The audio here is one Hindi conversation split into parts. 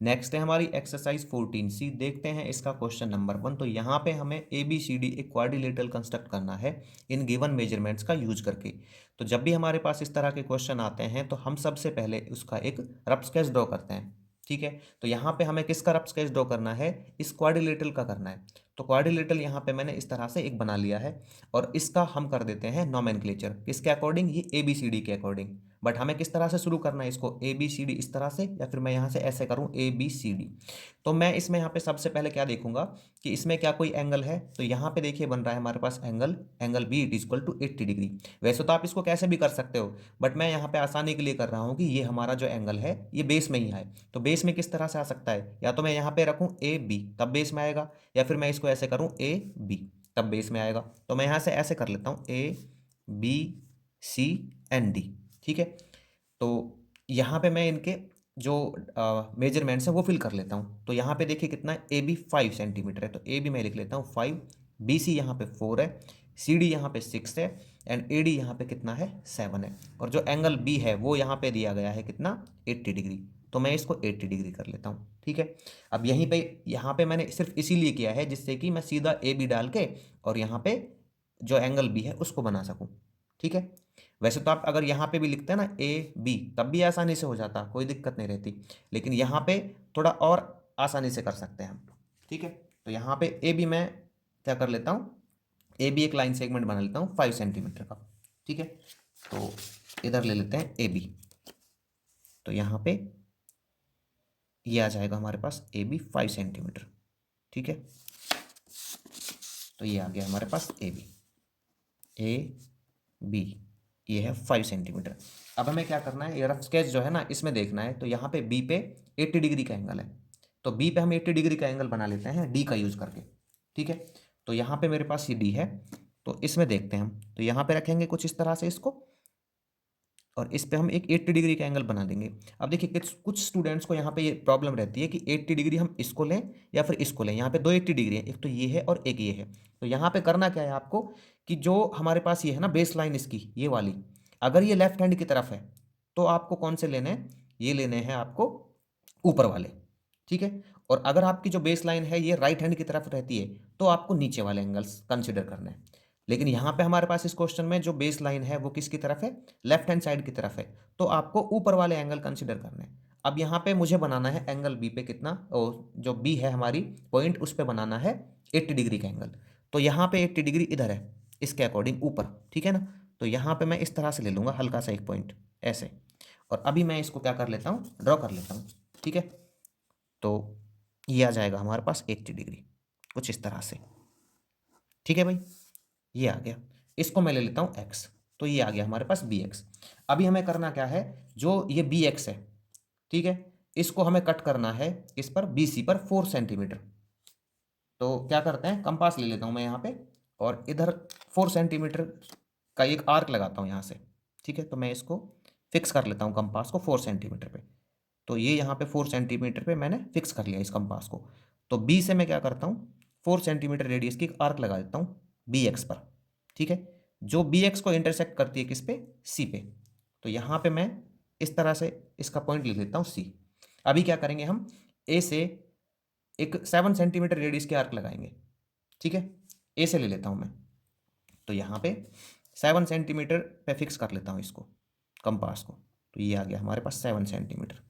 नेक्स्ट है हमारी एक्सरसाइज 14C। देखते हैं इसका क्वेश्चन नंबर 1। तो यहाँ पे हमें ए बी सी डी एक क्वाड्रिलेटरल कंस्ट्रक्ट करना है इन गिवन मेजरमेंट्स का यूज करके। तो जब भी हमारे पास इस तरह के क्वेश्चन आते हैं तो हम सबसे पहले उसका एक रफ स्केच ड्रॉ करते हैं। ठीक है, तो यहाँ पे हमें किसका रफ स्केच ड्रॉ करना है? इस क्वाड्रिलेटरल का करना है। तो क्वाड्रिलेटरल यहाँ पे मैंने इस तरह से एक बना लिया है और इसका हम कर देते हैं नोमेनक्लेचर किसके अकॉर्डिंग? ये ए बी सी डी के अकॉर्डिंग। बट हमें किस तरह से शुरू करना है इसको? ए बी सी डी इस तरह से, या फिर मैं यहाँ से ऐसे करूँ ए बी सी डी। तो मैं इसमें यहाँ पे सबसे पहले क्या देखूंगा कि इसमें क्या कोई एंगल है। तो यहाँ पे देखिए बन रहा है हमारे पास angle B it equal to 80 degree. वैसे तो आप इसको कैसे भी कर सकते हो, बट मैं यहाँ पे आसानी के लिए कर रहा हूँ कि ये हमारा जो एंगल है ये बेस में ही है। तो बेस में किस तरह से आ सकता है? या तो मैं यहाँ पे रखूँ ए बी तब बेस में आएगा, या फिर मैं इसको ऐसे करूँ ए बी तब बेस में आएगा। तो मैं यहाँ से ऐसे कर लेता हूँ A B C and D. ठीक है, तो यहाँ पे मैं इनके जो मेजरमेंट्स हैं वो फिल कर लेता हूँ। तो यहाँ पे देखिए कितना है, ए बी 5 सेंटीमीटर है, तो ए बी मैं लिख लेता हूँ 5, बी सी यहाँ पे 4 है, सी डी यहाँ पे 6 है, एंड ए डी यहाँ पे कितना है? 7 है। और जो एंगल बी है वो यहाँ पे दिया गया है कितना? 80 डिग्री। तो मैं इसको 80 डिग्री कर लेता हूँ। ठीक है, अब यहीं पे यहाँ पे मैंने सिर्फ इसीलिए किया है जिससे कि मैं सीधा ए बी डाल के और यहाँ पे जो एंगल बी है उसको बना सकूँ। ठीक है, वैसे तो आप अगर यहाँ पे भी लिखते हैं ना ए बी तब भी आसानी से हो जाता, कोई दिक्कत नहीं रहती, लेकिन यहाँ पे थोड़ा और आसानी से कर सकते हैं हम। ठीक है, तो यहाँ पे ए बी मैं क्या कर लेता हूँ? ए बी एक लाइन सेगमेंट बना लेता हूँ 5 सेंटीमीटर का। ठीक है, तो इधर ले लेते हैं ए बी। तो यहाँ पे ये आ जाएगा हमारे पास ए बी 5 सेंटीमीटर। ठीक है, तो ये आ गया हमारे पास ए बी, ये है 5 सेंटीमीटर। अब हमें क्या करना है? ये रफ स्केच जो है ना इसमें देखना है। तो यहाँ पे बी पे 80 डिग्री का एंगल है, तो बी पे हम 80 डिग्री का एंगल बना लेते हैं डी का यूज करके। ठीक है, तो यहाँ पे मेरे पास ये डी है, तो इसमें देखते हैं हम। तो यहाँ पे रखेंगे कुछ इस तरह से इसको, और इस पे हम एक 80 डिग्री का एंगल बना देंगे। अब देखिए कुछ स्टूडेंट्स को यहाँ पे ये प्रॉब्लम रहती है कि 80 डिग्री हम इसको लें या फिर इसको लें। यहाँ पे दो 80 डिग्री है, एक तो ये है और एक ये है। तो यहाँ पे करना क्या है आपको कि जो हमारे पास ये है ना बेस लाइन इसकी ये वाली, अगर ये लेफ्ट हैंड की तरफ है तो आपको कौन से लेने हैं? ये लेने हैं आपको ऊपर वाले। ठीक है, और अगर आपकी जो बेस लाइन है ये राइट हैंड की तरफ रहती है तो आपको नीचे वाले एंगल्स कंसिडर करने हैं। लेकिन यहाँ पे हमारे पास इस क्वेश्चन में जो बेस लाइन है वो किसकी तरफ है? लेफ्ट हैंड साइड की तरफ है, तो आपको ऊपर वाले एंगल कंसिडर करने हैं। अब यहाँ पे मुझे बनाना है एंगल बी पे कितना, जो बी है हमारी पॉइंट उस पे बनाना है 80 डिग्री का एंगल। तो यहाँ पे 80 डिग्री इधर है इसके अकॉर्डिंग ऊपर। ठीक है ना, तो यहाँ पे मैं इस तरह से ले लूँगा हल्का सा एक पॉइंट ऐसे, और अभी मैं इसको क्या कर लेता हूँ? ड्रॉ कर लेता हूँ। ठीक है, तो ये आ जाएगा हमारे पास 80 डिग्री कुछ इस तरह से। ठीक है भाई, ये आ गया। इसको मैं ले लेता हूँ एक्स, तो ये आ गया हमारे पास बी एक्स। अभी हमें करना क्या है? जो ये बी एक्स है, ठीक है, इसको हमें कट करना है इस पर बी सी पर 4 सेंटीमीटर। तो क्या करते हैं, कंपास ले लेता हूँ मैं यहाँ पे, और इधर 4 सेंटीमीटर का एक आर्क लगाता हूँ यहाँ से। ठीक है, तो मैं इसको फिक्स कर लेता हूँ कंपास को 4 सेंटीमीटर पे। तो ये यहाँ पे 4 सेंटीमीटर पे मैंने फिक्स कर लिया इस कंपास को। तो बी से मैं क्या करता हूँ? 4 सेंटीमीटर रेडियस की एक आर्क लगा देता हूँ बी एक्स पर। ठीक है, जो बी एक्स को इंटरसेक्ट करती है किस पे? सी पे। तो यहाँ पे मैं इस तरह से इसका पॉइंट लिख लेता हूँ सी। अभी क्या करेंगे हम? ए से एक 7 सेंटीमीटर रेडियस के आर्क लगाएंगे। ठीक है, ए से ले लेता हूँ मैं। तो यहाँ पे 7 सेंटीमीटर पे फिक्स कर लेता हूँ इसको कंपास को। तो ये आ गया हमारे पास 7 सेंटीमीटर।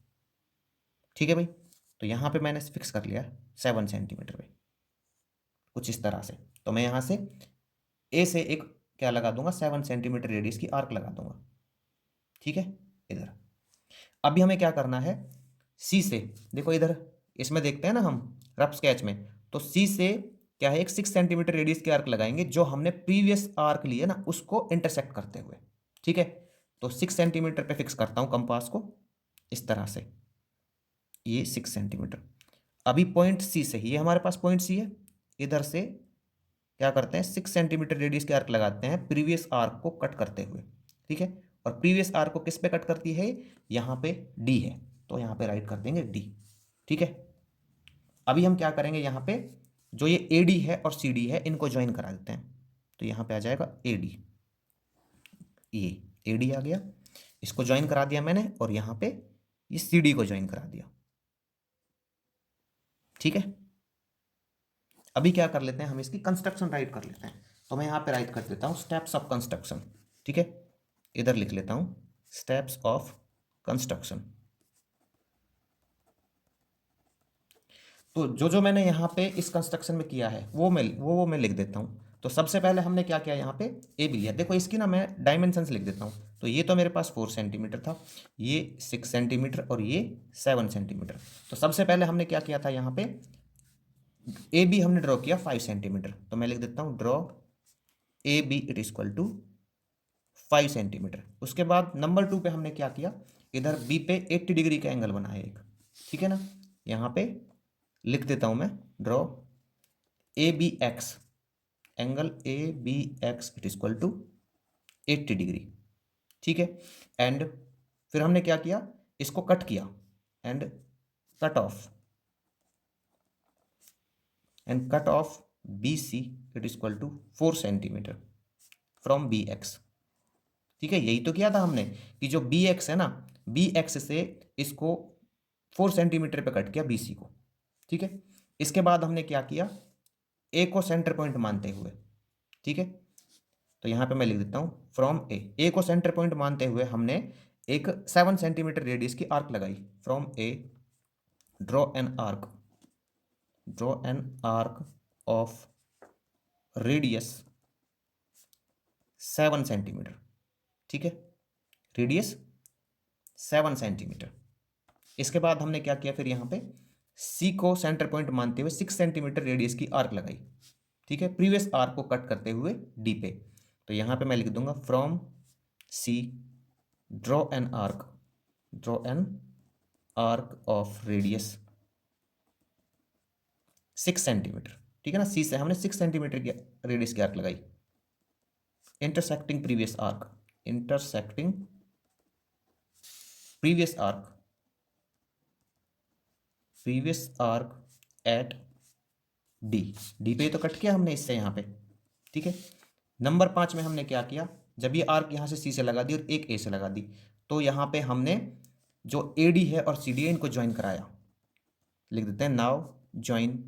ठीक है भाई, तो यहाँ पे मैंने फिक्स कर लिया 7 सेंटीमीटर पे कुछ इस तरह से। तो मैं यहाँ से ए से एक क्या लगा दूंगा? 7 सेंटीमीटर रेडियस की आर्क लगा दूंगा। ठीक है, इधर। अभी हमें क्या करना है? सी से देखो इधर, इसमें देखते हैं ना हम रफ स्केच में, तो सी से क्या है? एक 6 सेंटीमीटर रेडियस की आर्क लगाएंगे जो हमने प्रीवियस आर्क लिए ना उसको इंटरसेक्ट करते हुए। ठीक है, तो 6 सेंटीमीटर पे फिक्स करता हूँ कंपास को इस तरह से, ये 6 सेंटीमीटर। अभी पॉइंट सी से, ये हमारे पास पॉइंट सी है, इधर से क्या करते हैं? 6 सेंटीमीटर रेडियस के आर्क लगाते हैं प्रीवियस आर्क को कट करते हुए। ठीक है, और प्रीवियस आर्क को किस पे कट करती है? यहाँ पे डी है, तो यहाँ पे राइट कर देंगे डी। ठीक है, अभी हम क्या करेंगे? यहाँ पे जो ये ए डी है और सी डी है इनको ज्वाइन करा देते हैं। तो यहाँ पे आ जाएगा ए डी, ये ए डी आ गया, इसको ज्वाइन करा दिया मैंने, और यहाँ पे ये सी डी को ज्वाइन करा दिया। ठीक है। अभी क्या कर लेते हैं, हम इसकी कंस्ट्रक्शन राइट कर लेते हैं। तो मैं यहाँ पे राइट कर देता हूँ स्टेप्स ऑफ कंस्ट्रक्शन। ठीक है, इधर लिख लेता हूँ स्टेप्स ऑफ कंस्ट्रक्शन। तो जो जो मैंने यहाँ पे इस कंस्ट्रक्शन में किया है वो मैं लिख देता हूँ। तो सबसे पहले हमने क्या किया, यहाँ पे ए बी लिया। देखो इसकी ना मैं डायमेंशंस लिख देता हूँ। तो ये तो मेरे पास 4 सेंटीमीटर था, ये 6 सेंटीमीटर और ये 7 सेंटीमीटर। तो सबसे पहले हमने क्या किया था, यहाँ पे ए बी हमने ड्रॉ किया 5 सेंटीमीटर। तो मैं लिख देता हूँ draw A B it is equal to 5 centimetre. उसके बाद नंबर 2 पे हमने क्या किया, इधर बी पे 80 डिग्री का एंगल बनाया एक। ठीक है ना, यहाँ पे लिख देता हूँ मैं draw A B X, angle A B X it is equal to 80 degree. ठीक है, एंड फिर हमने क्या किया, इसको कट किया and cut off, and cut off B C it is equal to 4 centimetre from B X. ठीक है, यही तो किया था हमने कि जो बी एक्स है ना, बी एक्स से इसको 4 सेंटीमीटर पे कट किया बी सी को। ठीक है, इसके बाद हमने क्या किया, ए को सेंटर पॉइंट मानते हुए। ठीक है, तो यहाँ पे मैं लिख देता हूँ फ्रॉम ए को सेंटर पॉइंट मानते हुए हमने एक 7 सेंटीमीटर रेडियस की आर्क लगाई। From A draw an arc of radius 7 centimetre. ठीक है, रेडियस 7 सेंटीमीटर। इसके बाद हमने क्या किया, फिर यहाँ पे सी को सेंटर पॉइंट मानते हुए 6 सेंटीमीटर रेडियस की आर्क लगाई। ठीक है, प्रीवियस आर्क को कट करते हुए डी पे। तो यहाँ पे मैं लिख दूंगा from C draw an arc of radius 6 centimetre. ठीक है ना, सी से हमने 6 सेंटीमीटर की रेडियस की आर्क लगाई, intersecting previous arc eight D पे तो कट किया हमने इससे यहाँ पे। ठीक है, नंबर 5 में हमने क्या किया, जब ये आर्क यहाँ से सी से लगा दी और एक ए से लगा दी, तो यहाँ पे हमने जो ए डी है और सी डी है इनको ज्वाइन कराया। लिख देते हैं now join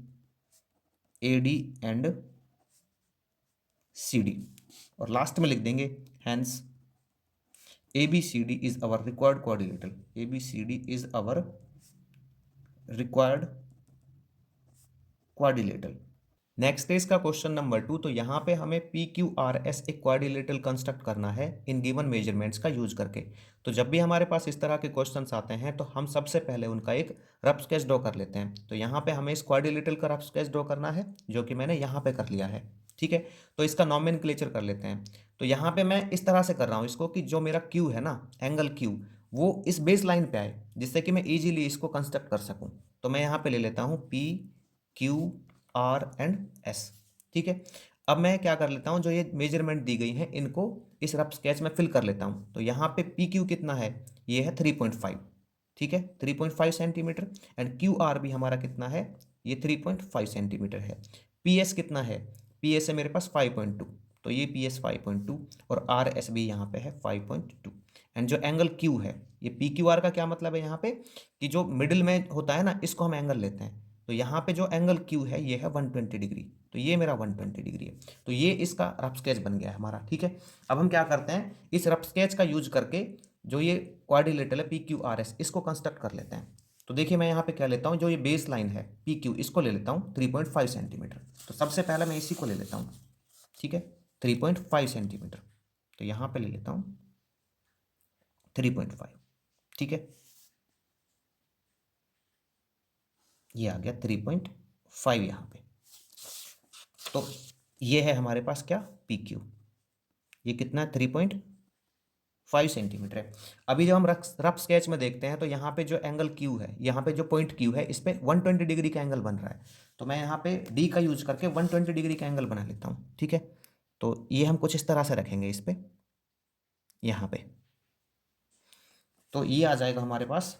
A D and C D, और लास्ट में लिख देंगे hence A B C D is our required coordinator. A B C D is our required quadrilateral. Next है इसका क्वेश्चन नंबर 2। तो यहाँ पे हमें पी क्यू आर एस एक क्वाड्रिलेटरल कंस्ट्रक्ट करना है इन गिवन मेजरमेंट्स का यूज करके। तो जब भी हमारे पास इस तरह के क्वेश्चंस आते हैं तो हम सबसे पहले उनका एक रफ स्केच ड्रॉ कर लेते हैं। तो यहाँ पे हमें इस क्वाड्रिलेटरल का रफ स्केच ड्रॉ करना है, जो कि मैंने यहाँ पे कर लिया है। ठीक है, तो इसका नॉमेनक्लेचर कर लेते हैं। तो यहाँ पे मैं इस तरह से कर रहा हूँ इसको कि जो मेरा क्यू है ना, एंगल क्यू, वो इस बेस लाइन पे आए, जिससे कि मैं इजीली इसको कंस्ट्रक्ट कर सकूँ। तो मैं यहाँ पे ले लेता हूँ P Q are and S. ठीक है, अब मैं क्या कर लेता हूँ, जो ये मेजरमेंट दी गई हैं इनको इस रफ स्केच में फिल कर लेता हूँ। तो यहाँ पे पी क्यू कितना है, ये है 3.5। ठीक है, 3.5 सेंटीमीटर। एंड क्यू आर भी हमारा कितना है, ये 3.5 सेंटीमीटर है। पी एस कितना है, पी एस है मेरे पास 5.2, तो ये पी एस 5.2 और आर एस भी यहाँ पे है 5.2। एंड जो एंगल क्यू है, ये पी क्यू आर का क्या मतलब है यहाँ पे, कि जो मिडिल में होता है ना, इसको हम एंगल लेते हैं। तो यहाँ पे जो एंगल क्यू है ये है 120 डिग्री, तो ये मेरा 120 डिग्री है। तो ये इसका रफ स्केच बन गया है हमारा। ठीक है, अब हम क्या करते हैं, इस रफ स्केच का यूज करके जो ये क्वाड्रिलेटरल है पी क्यू आर एस, इसको कंस्ट्रक्ट कर लेते हैं। तो देखिए मैं यहाँ पे क्या लेता हूँ, जो ये बेस लाइन है पी क्यू, इसको ले लेता हूँ 3.5 सेंटीमीटर। तो सबसे पहले मैं इसी को ले लेता हूँ। ठीक है, 3.5 सेंटीमीटर। तो यहाँ पे ले लेता हूँ 3.5। ठीक है, ये आ गया 3.5 यहाँ पे। तो ये है हमारे पास क्या, पी क्यू, ये कितना है 3.5 सेंटीमीटर है। अभी जब हम रफ स्केच में देखते हैं तो यहाँ पे जो एंगल क्यू है, यहाँ पे जो पॉइंट क्यू है, इस पे 120 डिग्री का एंगल बन रहा है। तो मैं यहाँ पे डी का यूज करके 120 डिग्री का एंगल बना लेता हूँ। ठीक है, तो ये हम कुछ इस तरह से रखेंगे इस पे, यहाँ पे। तो ये आ जाएगा हमारे पास।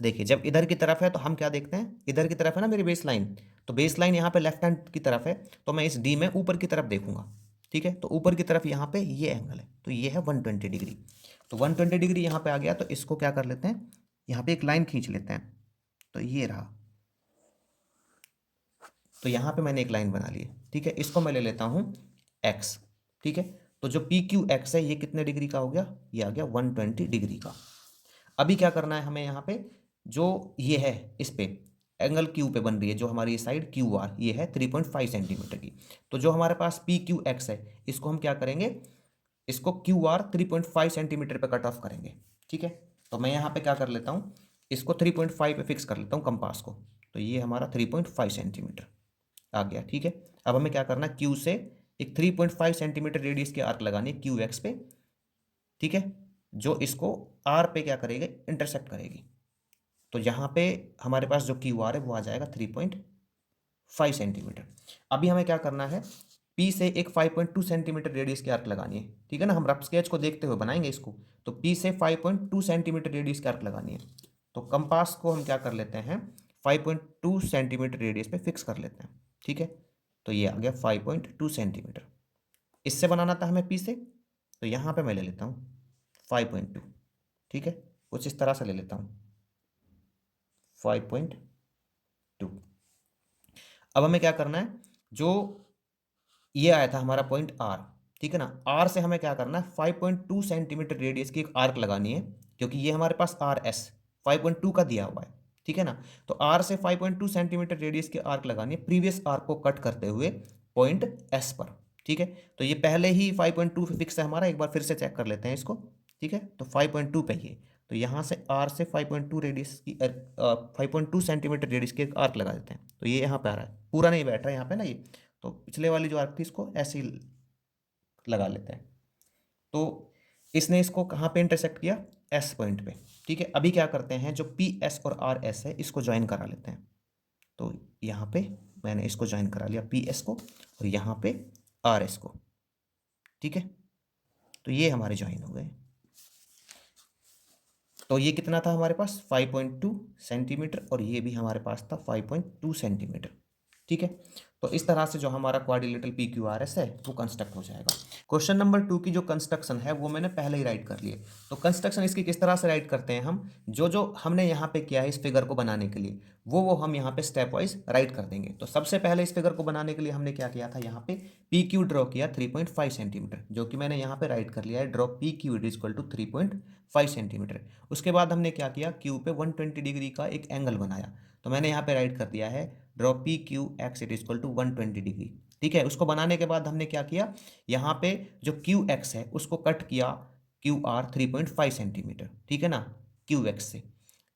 देखिए जब इधर की तरफ है तो हम क्या देखते हैं, इधर की तरफ है ना मेरी बेस लाइन, तो बेस लाइन यहाँ पे लेफ्ट हैंड की तरफ है, तो मैं इस डी में ऊपर की तरफ देखूंगा। ठीक है, तो ऊपर की तरफ यहाँ पे ये एंगल है, तो ये है 120 डिग्री। तो 120 डिग्री यहाँ पे आ गया, तो इसको क्या कर लेते हैं, यहाँ पे एक लाइन खींच लेते हैं। तो ये रहा, तो यहाँ पे मैंने एक लाइन बना ली है, ठीक है। इसको मैं ले लेता हूँ x, ठीक है। तो जो पी क्यू एक्स है ये कितने डिग्री का हो गया, ये आ गया 120 डिग्री का। अभी क्या करना है हमें, यहाँ पे जो ये है इस पे एंगल क्यू पे बन रही है जो हमारी साइड क्यू आर, ये है 3.5 सेंटीमीटर की। तो जो हमारे पास पी क्यू एक्स है इसको हम क्या करेंगे, इसको क्यू आर 3.5 सेंटीमीटर पे कट ऑफ करेंगे, ठीक है। तो मैं यहाँ पे क्या कर लेता हूँ, इसको 3.5 पे फिक्स कर लेता हूँ कंपास को। तो ये हमारा 3.5 सेंटीमीटर आ गया, ठीक है। अब हमें क्या करना है, क्यू से एक 3.5 सेंटीमीटर रेडियस की आर्क लगानी है क्यू एक्स पे, ठीक है, जो इसको आर पे क्या करेगी, इंटरसेक्ट करेगी। तो यहाँ पे हमारे पास जो क्यू आर है वो आ जाएगा 3.5 सेंटीमीटर। अभी हमें क्या करना है, पी से एक 5.2 सेंटीमीटर रेडियस की आर्क लगानी है, ठीक है ना। हम रफ स्केच को देखते हुए बनाएंगे इसको। तो पी से 5.2 सेंटीमीटर रेडियस की आर्क लगानी है। तो कंपास को हम क्या कर लेते हैं, 5.2 सेंटीमीटर रेडियस पे फिक्स कर लेते हैं, ठीक है। तो ये आ गया 5.2 सेंटीमीटर। इससे बनाना था हमें पी से, तो यहाँ पे मैं ले लेता हूँ 5.2, ठीक है। कुछ इस तरह से ले लेता हूँ 5.2। अब हमें क्या करना है, जो ये आया था हमारा पॉइंट आर, ठीक है ना। आर से हमें क्या करना है, 5.2 सेंटीमीटर रेडियस की एक आर्क लगानी है, क्योंकि ये हमारे पास आर एस 5.2 का दिया हुआ है, ठीक है ना। तो आर से 5.2 सेंटीमीटर रेडियस की आर्क लगानी है प्रीवियस आर्क को कट करते हुए पॉइंट एस पर, ठीक है। तो ये पहले ही 5.2 फिक्स है हमारा, एक बार फिर से चेक कर लेते हैं इसको, ठीक है। तो 5.2 पे ही, तो यहाँ से आर से 5.2 रेडियस की 5.2 सेंटीमीटर रेडियस की एक आर्क लगा देते हैं। तो ये यहाँ पे आ रहा है, पूरा नहीं बैठ रहा है यहाँ पे ना ये। तो पिछले वाली जो आर्क थी इसको ऐसे ही लगा लेते हैं। तो इसने इसको कहाँ पे इंटरसेक्ट किया, एस पॉइंट पे, ठीक है। अभी क्या करते हैं, जो पी एस और आर एस है इसको ज्वाइन करा लेते हैं। तो यहाँ पे मैंने इसको ज्वाइन करा लिया पी एस को, और यहाँ पे आर एस को, ठीक है। तो ये हमारे ज्वाइन हो गए। तो ये कितना था हमारे पास 5.2 सेंटीमीटर, और ये भी हमारे पास था 5.2 सेंटीमीटर, ठीक है। तो इस तरह से जो हमारा quadrilateral P Q R S है वो कंस्ट्रक्ट हो जाएगा। क्वेश्चन नंबर 2 की जो कंस्ट्रक्शन है वो मैंने पहले ही राइट कर लिए। तो कंस्ट्रक्शन इसकी किस तरह से राइट करते हैं हम, जो जो हमने यहाँ पे किया है इस फिगर को बनाने के लिए वो हम यहाँ पे स्टेप वाइज राइट कर देंगे। तो सबसे पहले इस फिगर को बनाने के लिए हमने क्या किया था, यहाँ पे पी क्यू ड्रॉ किया 3.5 सेंटीमीटर, जो कि मैंने यहाँ पे राइट कर लिया है, draw P Q is equal to 3.5 centimetre. उसके बाद हमने क्या किया, क्यू पे 120 डिग्री का एक एंगल बनाया। तो मैंने यहाँ पे राइट कर दिया है, draw P Q X it equal to 120 degree, ठीक है। उसको बनाने के बाद हमने क्या किया, यहाँ पे जो क्यू एक्स है उसको कट किया क्यू आर 3.5 सेंटीमीटर, ठीक है ना, क्यू एक्स से।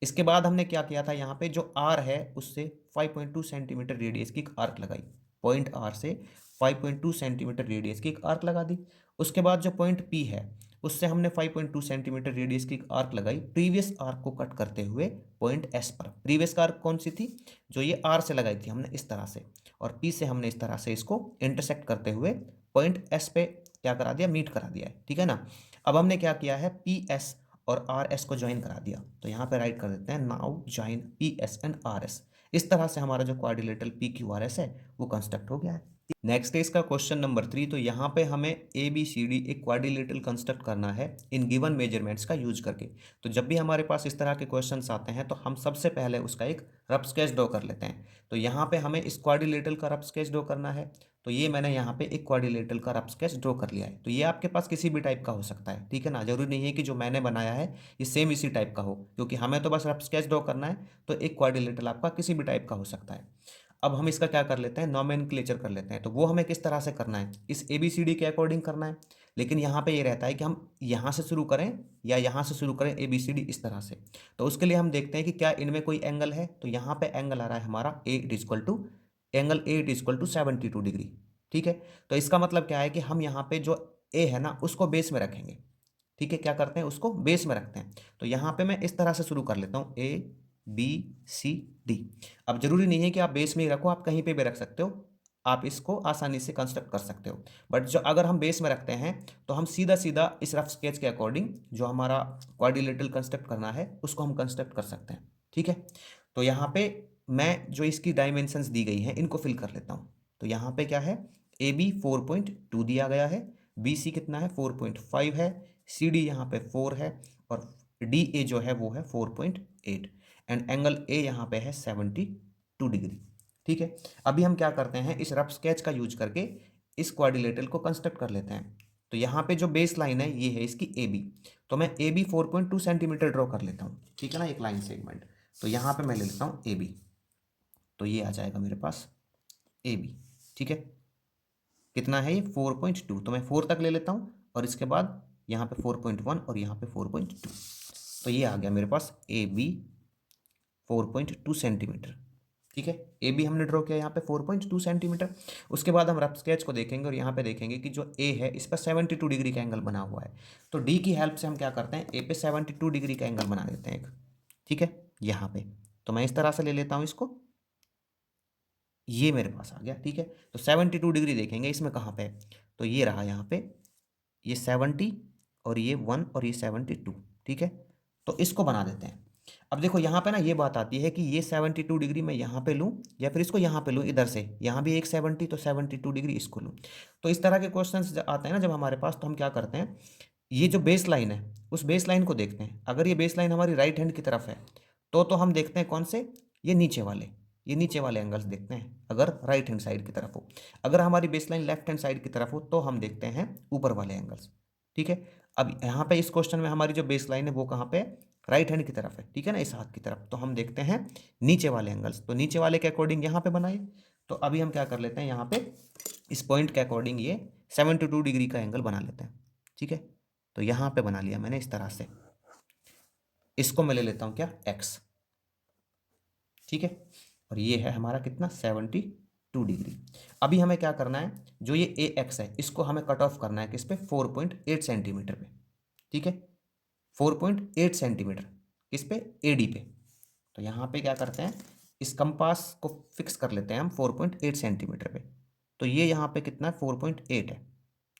इसके बाद हमने क्या किया था, यहाँ पे जो आर है उससे 5.2 सेंटीमीटर रेडियस की एक आर्क लगाई, पॉइंट आर से 5.2 सेंटीमीटर रेडियस की एक आर्क लगा दी। उसके बाद जो पॉइंट पी है उससे हमने 5.2 सेंटीमीटर रेडियस की एक आर्क लगाई प्रीवियस आर्क को कट करते हुए पॉइंट एस पर। प्रीवियस आर्क कौन सी थी, जो ये आर से लगाई थी हमने इस तरह से, और पी से हमने इस तरह से इसको इंटरसेक्ट करते हुए पॉइंट एस पे क्या करा दिया, मीट करा दिया है, ठीक है ना। अब हमने क्या किया है, पी एस और आर एस को ज्वाइन करा दिया। तो यहाँ पे राइट कर देते हैं, now join P S and R S. इस तरह से हमारा जो quadrilateral P Q R S है वो कंस्ट्रक्ट हो गया है। नेक्स्ट है इसका क्वेश्चन नंबर 3। तो यहाँ पे हमें ए बी सी डी एक क्वाड्रिलेटरल कंस्ट्रक्ट करना है इन गिवन मेजरमेंट्स का यूज करके। तो जब भी हमारे पास इस तरह के क्वेश्चंस आते हैं तो हम सबसे पहले उसका एक रफ स्केच ड्रॉ कर लेते हैं। तो यहाँ पे हमें इस क्वाड्रिलेटरल का रफ स्केच ड्रॉ करना है। तो ये मैंने यहाँ पे एक क्वाड्रिलेटरल का रफ स्केच ड्रॉ कर लिया है। तो ये आपके पास किसी भी टाइप का हो सकता है, ठीक है ना, जरूरी नहीं है कि जो मैंने बनाया है ये सेम इसी टाइप का हो, क्योंकि हमें तो बस रफ स्केच ड्रॉ करना है। तो एक क्वाड्रिलेटरल आपका किसी भी टाइप का हो सकता है। अब हम इसका क्या कर लेते हैं, नॉमेनक्लेचर कर लेते हैं। तो वो हमें किस तरह से करना है, इस ए बी सी डी के अकॉर्डिंग करना है। लेकिन यहाँ पे ये रहता है कि हम यहाँ से शुरू करें या यहाँ से शुरू करें, ए बी सी डी इस तरह से। तो उसके लिए हम देखते हैं कि क्या इनमें कोई एंगल है। तो यहाँ पे एंगल आ रहा है हमारा A it equal to, angle A it equal to 72 degree, ठीक है। तो इसका मतलब क्या है कि हम यहाँ पे जो ए है ना उसको बेस में रखेंगे, ठीक है। क्या करते हैं, उसको बेस में रखते हैं। तो यहाँ पे मैं इस तरह से शुरू कर लेता हूँ, ए बी सी डी। अब जरूरी नहीं है कि आप बेस में ही रखो, आप कहीं पे भी रख सकते हो, आप इसको आसानी से कंस्ट्रक्ट कर सकते हो। बट जो अगर हम बेस में रखते हैं तो हम सीधा सीधा इस रफ स्केच के अकॉर्डिंग जो हमारा क्वाड्रिलेटरल कंस्ट्रक्ट करना है उसको हम कंस्ट्रक्ट कर सकते हैं, ठीक है। तो यहाँ पे मैं जो इसकी डायमेंशंस दी गई हैं इनको फिल कर लेता हूँ। तो यहाँ पे क्या है, ए बी 4.2 दिया गया है, बी सी कितना है 4.5 है, सी डी यहाँ पे 4 है, और डी ए जो है वो है 4.8, एंड एंगल ए यहाँ पे है 72 डिग्री, ठीक है, अभी हम क्या करते हैं, इस रफ स्केच का यूज करके इस क्वाड्रिलेटरल को कंस्ट्रक्ट कर लेते हैं। तो यहाँ पे जो बेस लाइन है ये है इसकी ए बी, तो मैं ए बी 4.2 सेंटीमीटर ड्रॉ कर लेता हूँ, ठीक है ना, एक लाइन सेगमेंट। तो यहाँ पे मैं ले लेता हूँ ए बी, तो ये आ जाएगा मेरे पास ए बी, ठीक है। कितना है ये 4.2, तो मैं 4 तक ले लेता हूँ, और इसके बाद यहाँ पे 4.1 और यहाँ पे 4.2, तो ये आ गया मेरे पास ए बी 4.2 सेंटीमीटर, ठीक है। ए बी हमने ड्रॉ किया यहाँ पे 4.2 सेंटीमीटर। उसके बाद हम रफ स्केच को देखेंगे और यहाँ पे देखेंगे कि जो ए है इस पर 72 डिग्री का एंगल बना हुआ है। तो डी की हेल्प से हम क्या करते हैं, ए पे 72 डिग्री का एंगल बना देते हैं एक, ठीक है, यहाँ पे। तो मैं इस तरह से ले लेता हूँ इसको, ये मेरे पास आ गया, ठीक है। तो 72 डिग्री देखेंगे इसमें कहाँ पे है, तो ये रहा यहाँ पे, ये 70 और ये 1 और ये 72, ठीक है। तो इसको बना देते हैं। अब देखो यहाँ पे ना ये बात आती है कि ये 72 डिग्री मैं यहाँ पे लूँ या फिर इसको यहाँ पे लूँ, इधर से यहाँ भी एक 70, तो 72 डिग्री इसको लूँ। तो इस तरह के क्वेश्चन आते हैं ना जब हमारे पास, तो हम क्या करते हैं, ये जो बेस लाइन है उस बेस लाइन को देखते हैं। अगर ये बेस लाइन हमारी राइट हैंड की तरफ है तो हम देखते हैं कौन से, ये नीचे वाले एंगल्स देखते हैं अगर राइट हैंड साइड की तरफ हो। अगर हमारी base line left hand side की तरफ हो तो हम देखते हैं ऊपर वाले एंगल्स, ठीक है। अब यहाँ पे इस क्वेश्चन में हमारी जो बेस लाइन है वो कहाँ पे, राइट हैंड की तरफ है, ठीक है ना, इस हाथ की तरफ। तो हम देखते हैं नीचे वाले एंगल्स, तो नीचे वाले के अकॉर्डिंग यहाँ पे बनाए। तो अभी हम क्या कर लेते हैं, यहाँ पे इस पॉइंट के अकॉर्डिंग ये 72 डिग्री का एंगल बना लेते हैं, ठीक है। तो यहाँ पे बना लिया मैंने इस तरह से, इसको मैं ले लेता हूँ क्या, एक्स, ठीक है। और ये है हमारा कितना, 72 डिग्री। अभी हमें क्या करना है, जो ये ए एक्स है इसको हमें कट ऑफ करना है किस पे, 4.8 सेंटीमीटर पे, ठीक है, 4.8 सेंटीमीटर किस पे, ए डी पे। तो यहाँ पे क्या करते हैं, इस कंपास को फिक्स कर लेते हैं हम 4.8 सेंटीमीटर पे। तो ये यहाँ पे कितना है, 4.8 है।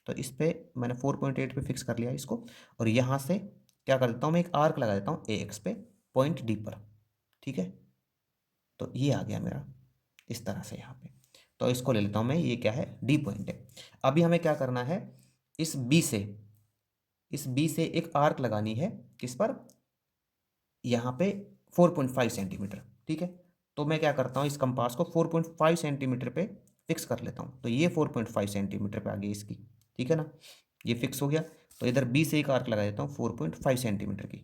तो इस पे मैंने 4.8 पे फिक्स कर लिया इसको, और यहाँ से क्या कर देता हूँ, मैं एक आर्क लगा देता हूँ ए एक्स पे पॉइंट डी पर, ठीक है। तो ये आ गया मेरा इस तरह से यहाँ पे। तो इसको ले लेता हूँ मैं, ये क्या है, डी पॉइंट है। अभी हमें क्या करना है, इस बी से एक आर्क लगानी है किस पर, यहाँ पे 4.5 सेंटीमीटर, ठीक है। तो मैं क्या करता हूँ, इस कंपास को 4.5 सेंटीमीटर पे फिक्स कर लेता हूँ। तो ये 4.5 सेंटीमीटर पे आ गई इसकी, ठीक है ना, ये फिक्स हो गया। तो इधर बी से एक आर्क लगा देता हूँ 4.5 सेंटीमीटर की।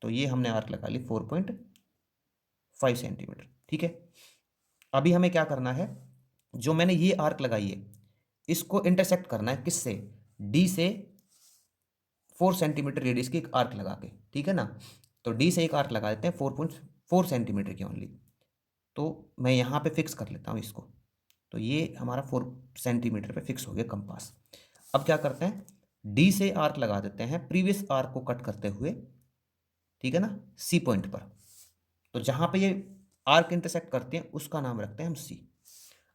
तो ये हमने आर्क लगा ली 4.5 सेंटीमीटर, ठीक है। अभी हमें क्या करना है, जो मैंने ये आर्क लगाई है इसको इंटरसेक्ट करना है किससे, डी से 4 सेंटीमीटर रेडियस की एक आर्क लगा के, ठीक है ना। तो डी से एक आर्क लगा देते हैं 4.4 सेंटीमीटर की ओनली। तो मैं यहाँ पे फिक्स कर लेता हूँ इसको। तो ये हमारा 4 सेंटीमीटर पे फिक्स हो गया कंपास। अब क्या करते हैं, डी से आर्क लगा देते हैं प्रीवियस आर्क को कट करते हुए, ठीक है ना, सी पॉइंट पर। तो जहाँ पे ये आर्क इंटरसेक्ट करते हैं उसका नाम रखते हैं हम सी।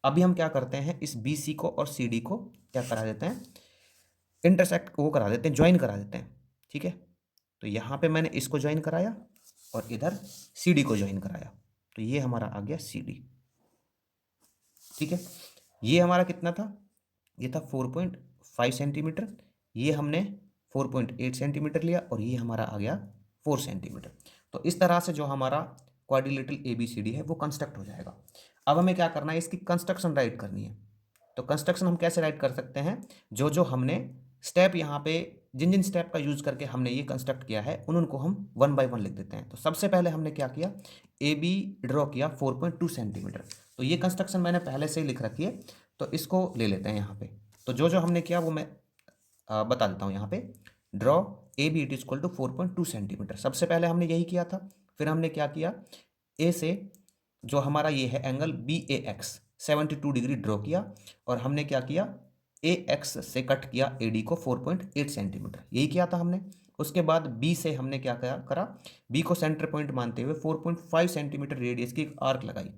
अभी हम क्या करते हैं, इस बी सी को और सी डी को क्या करा देते हैं, इंटरसेक्ट वो करा देते हैं, ज्वाइन करा देते हैं, ठीक है। तो यहाँ पे मैंने इसको ज्वाइन कराया और इधर सी डी को ज्वाइन कराया। तो ये हमारा आ गया सी डी, ठीक है। ये हमारा कितना था, ये था 4.5 सेंटीमीटर, ये हमने 4.8 सेंटीमीटर लिया, और ये हमारा आ गया 4 सेंटीमीटर। तो इस तरह से जो हमारा quadrilateral A B C D है वो कंस्ट्रक्ट हो जाएगा। अब हमें क्या करना है, इसकी कंस्ट्रक्शन राइट करनी है। तो कंस्ट्रक्शन हम कैसे राइट कर सकते हैं, जो जो हमने स्टेप यहाँ पे, जिन जिन स्टेप का यूज करके हमने ये कंस्ट्रक्ट किया है उनको हम 1 बाय 1 लिख देते हैं। तो सबसे पहले हमने क्या किया, ए बी ड्रॉ किया 4.2 सेंटीमीटर। तो ये कंस्ट्रक्शन मैंने पहले से ही लिख रखी है, तो इसको ले लेते हैं यहाँ पे। तो जो जो हमने किया वो मैं बता देता हूँ यहाँ पे। Draw A B it is equal to 4.2 centimetre, सबसे पहले हमने यही किया था। फिर हमने क्या किया, ए से जो हमारा ये है एंगल बी ए एक्स 72 डिग्री ड्रॉ किया, और हमने क्या किया, ए एक्स से कट किया ए डी को 4.8 सेंटीमीटर, यही किया था हमने। उसके बाद बी से हमने क्या करा, बी को सेंटर पॉइंट मानते हुए 4.5 सेंटीमीटर रेडियस की एक आर्क लगाई,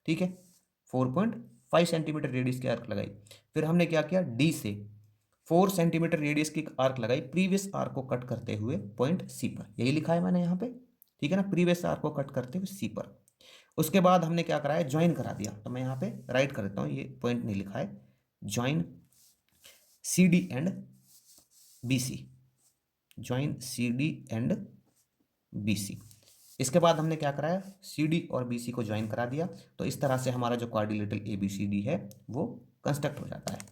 ठीक है, 4.5 सेंटीमीटर रेडियस की आर्क लगाई। फिर हमने क्या किया, डी से 4 सेंटीमीटर रेडियस की आर्क लगाई प्रीवियस आर्क को कट करते हुए पॉइंट सी पर, यही लिखा है मैंने यहाँ पे, ठीक है ना, प्रीवियस आर्क को कट करते हुए सी पर। उसके बाद हमने क्या कराया, ज्वाइन करा दिया। तो मैं यहाँ पे राइट कर देता हूँ, ये पॉइंट नहीं लिखा है, join C D and B C, join C D and B C. इसके बाद हमने क्या कराया, सी डी और बी सी को ज्वाइन करा दिया। तो इस तरह से हमारा जो quadrilateral A B C D है वो कंस्ट्रक्ट हो जाता है।